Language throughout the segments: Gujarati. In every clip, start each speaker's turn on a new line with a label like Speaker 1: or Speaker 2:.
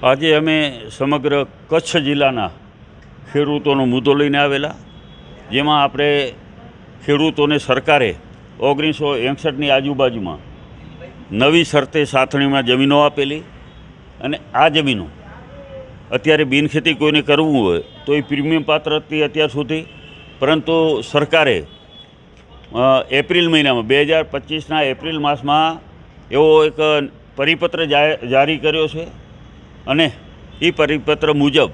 Speaker 1: આજે અમે સમગ્ર કચ્છ જિલ્લાના ખેડૂતોનો મુદ્દો લઈને આવેલા, જેમાં આપણે ખેડૂતોને સરકારે 1961ની આજુબાજુમાં નવી શરતે સાથણીમાં જમીનો આપેલી, અને આ જમીનો અત્યારે બિનખેતી કોઈને કરવું હોય તો એ પ્રીમિયમ પાત્ર હતી અત્યાર સુધી. પરંતુ સરકારે એપ્રિલ મહિનામાં 2025ના એપ્રિલ માસમાં એવો એક પરિપત્ર જારી કર્યો છે, અને એ પરિપત્ર મુજબ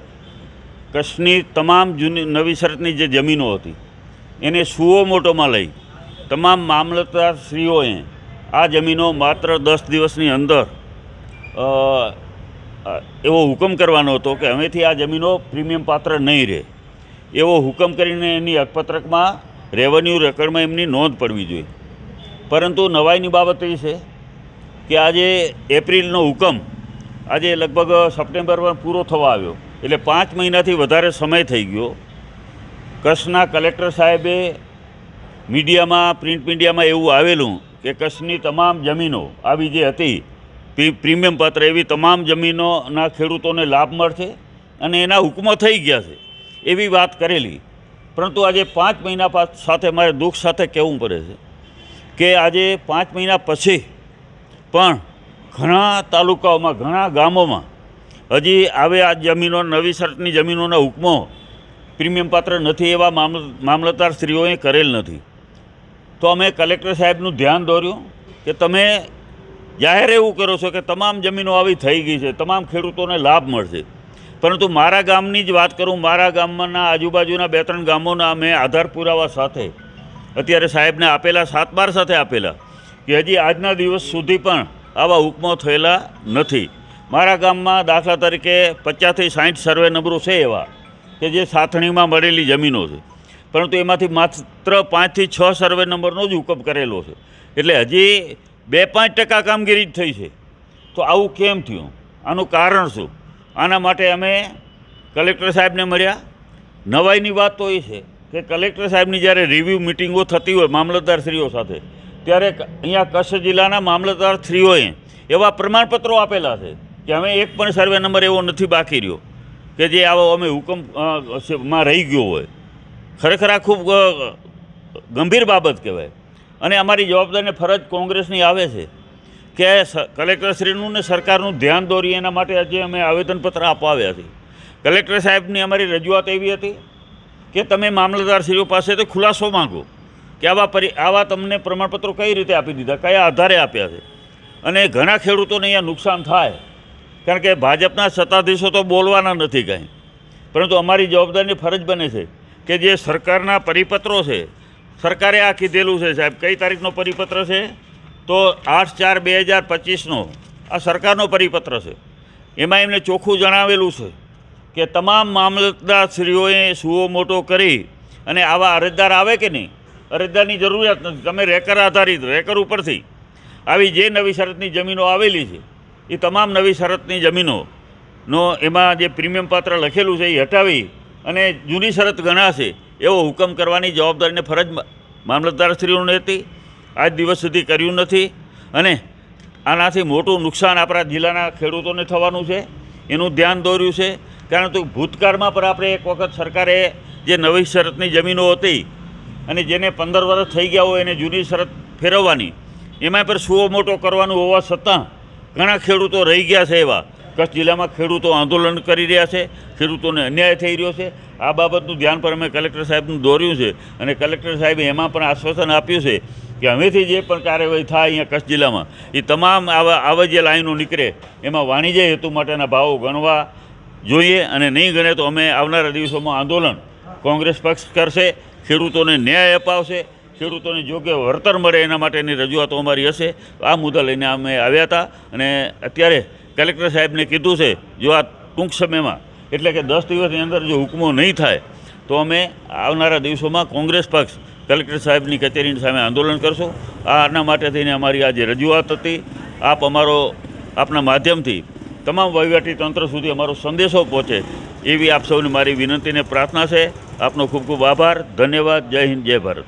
Speaker 1: કચ્છની તમામ જૂની નવી શરતની જે જમીનો હતી એને સુઓ મોટોમાં લઈ તમામ મામલતદારશ્રીઓએ આ જમીનો માત્ર 10 દિવસની અંદર એવો હુકમ કરવાનો હતો કે હવેથી આ જમીનો પ્રીમિયમ પાત્ર નહીં રહે, એવો હુકમ કરીને એની હકપત્રકમાં રેવન્યુ રેકર્ડમાં એમની નોંધ પડવી જોઈએ. પરંતુ નવાઈની બાબત એ છે કે આજે એપ્રિલનો હુકમ આજે લગભગ સપ્ટેમ્બરમાં પૂરો થવા આવ્યો, એટલે 5 મહિનાથી વધારે સમય થઈ ગયો. કચ્છના કલેક્ટર સાહેબે મીડિયામાં, પ્રિન્ટ મીડિયામાં એવું આવેલું કે કચ્છની તમામ જમીનો આવી જે હતી પ્રીમિયમ પાત્ર એવી તમામ જમીનોના ખેડૂતોને લાભ મળશે અને એના હુકમો થઈ ગયા છે એવી વાત કરેલી. પરંતુ આજે 5 મહિના સાથે મારે દુઃખ સાથે કહેવું પડે છે કે આજે 5 મહિના પછી પણ ઘણા તાલુકાઓમાં, ઘણા ગામોમાં હજી આવે આ જમીનો, નવી શરતની જમીનોના હુકમો પ્રીમિયમ પાત્ર નથી એવા મામલતદારશ્રીઓએ કરેલ નથી. તો અમે કલેક્ટર સાહેબનું ધ્યાન દોર્યું કે તમે જાહેર એવું કરો છો કે તમામ જમીનો આવી થઈ ગઈ છે, તમામ ખેડૂતોને લાભ મળશે. પરંતુ મારા ગામની જ વાત કરું, મારા ગામમાંના આજુબાજુના 2-3 ગામોના અમે આધાર પુરાવા સાથે અત્યારે સાહેબને આપેલા, 7-12 સાથે આપેલા, કે હજી આજના દિવસ સુધી પણ આવા હુકમો થયેલા નથી. મારા ગામમાં દાખલા તરીકે 50થી 60 સર્વે નંબરો છે એવા કે જે સાથણીમાં મળેલી જમીનો છે, પરંતુ એમાંથી માત્ર 5થી 6 સર્વે નંબરનો જ હુકમ કરેલો છે. એટલે હજી 2-5% કામગીરી જ થઈ છે. તો આવું કેમ થયું? આનું કારણ શું? આના માટે અમે કલેક્ટર સાહેબને મળ્યા. નવાઈની વાત તો એ છે કે કલેક્ટર સાહેબની જ્યારે રિવ્યૂ મિટિંગો થતી હોય મામલતદારશ્રીઓ સાથે, ત્યારે અહીંયા કચ્છ જિલ્લાના મામલતદારશ્રીઓએ એવા પ્રમાણપત્રો આપેલા છે કે અમે એક પણ સર્વે નંબર એવો નથી બાકી રહ્યો કે જે આવો અમે હુકમમાં રહી ગયો હોય. ખરેખર આ ખૂબ ગંભીર બાબત કહેવાય. અને અમારી જવાબદારીને ફરજ કોંગ્રેસની આવે છે કે કલેક્ટરશ્રીનું ને સરકારનું ધ્યાન દોરીએ, એના માટે આજે અમે આવેદનપત્ર અપાવ્યા છે. કલેક્ટર સાહેબની અમારી રજૂઆત એવી હતી કે તમે મામલતદારશ્રીઓ પાસેથી ખુલાસો માંગો કે આવા તમને પ્રમાણપત્રો કઈ રીતે આપી દીધા, કયા આધારે આપ્યા છે. અને ઘણા ખેડૂતોને અહીંયા નુકસાન થાય, કારણ કે ભાજપના સત્તાધીશો તો બોલવાના નથી કાંઈ. પરંતુ અમારી જવાબદારીની ફરજ બને છે કે જે સરકારના પરિપત્રો છે, સરકારે આ કીધેલું છે સાહેબ, કઈ તારીખનો પરિપત્ર છે તો 8/4/2025નો આ સરકારનો પરિપત્ર છે. એમાં એમને ચોખ્ખું જણાવેલું છે કે તમામ મામલતદારશ્રીઓએ સુઓ મોટો કરી અને આવા અરજદાર આવે કે નહીં, અરજદારની જરૂરિયાત નથી, તમે રેકર આધારિત, રેકર ઉપરથી આવી જે નવી શરતની જમીનો આવેલી છે એ તમામ નવી શરતની જમીનોનો એમાં જે પ્રીમિયમ પાત્ર લખેલું છે એ હટાવી અને જૂની શરત ગણાશે એવો હુકમ કરવાની જવાબદારીને ફરજ મામલતદારશ્રીઓને હતી. આજ દિવસ સુધી કર્યું નથી, અને આનાથી મોટું નુકસાન આપણા જિલ્લાના ખેડૂતોને થવાનું છે, એનું ધ્યાન દોર્યું છે. કારણ કે ભૂતકાળમાં પણ આપણે એક વખત સરકારે જે નવી શરતની જમીનો હતી અને જેને 15 વર્ષ થઈ ગયા હોય એને જૂની શરત ફેરવવાની, એમાં પણ સુઓ મોટો કરવાનું હોવા છતાં ઘણા ખેડૂતો રહી ગયા છે. એવા કચ્છ જિલ્લામાં ખેડૂતો આંદોલન કરી રહ્યા છે, ખેડૂતોને અન્યાય થઈ રહ્યો છે. આ બાબતનું ધ્યાન પણ અમે કલેક્ટર સાહેબનું દોર્યું છે, અને કલેક્ટર સાહેબે એમાં પણ આશ્વાસન આપ્યું છે કે હવેથી જે પણ કાર્યવાહી થાય અહીંયા કચ્છ જિલ્લામાં એ તમામ આવા જે લાઈનો નીકળે એમાં વાણિજ્ય હેતુ માટેના ભાવો ગણવા જોઈએ, અને નહીં ગણે તો અમે આવનારા દિવસોમાં આંદોલન કોંગ્રેસ પક્ષ કરશે, ખેડૂતોને ન્યાય અપાવશે, ખેડૂતોને યોગ્ય વળતર મળે એના માટેની રજૂઆતો અમારી હશે. આ મુદ્દા લઈને અમે આવ્યા હતા, અને અત્યારે કલેક્ટર સાહેબને કીધું છે જો આ ટૂંક સમયમાં, એટલે કે 10 દિવસની અંદર જો હુકમો નહીં થાય તો અમે આવનારા દિવસોમાં કોંગ્રેસ પક્ષ કલેક્ટર સાહેબની કચેરીની સામે આંદોલન કરશું. આના માટે થઈને અમારી આ જે રજૂઆત હતી, આપના માધ્યમથી તમામ વહીવટી તંત્ર સુધી અમારો સંદેશો પહોંચે એવી આપ સૌને મારી વિનંતીને પ્રાર્થના છે. આપનો ખૂબ ખૂબ આભાર, ધન્યવાદ. જય હિન્દ, જય ભારત.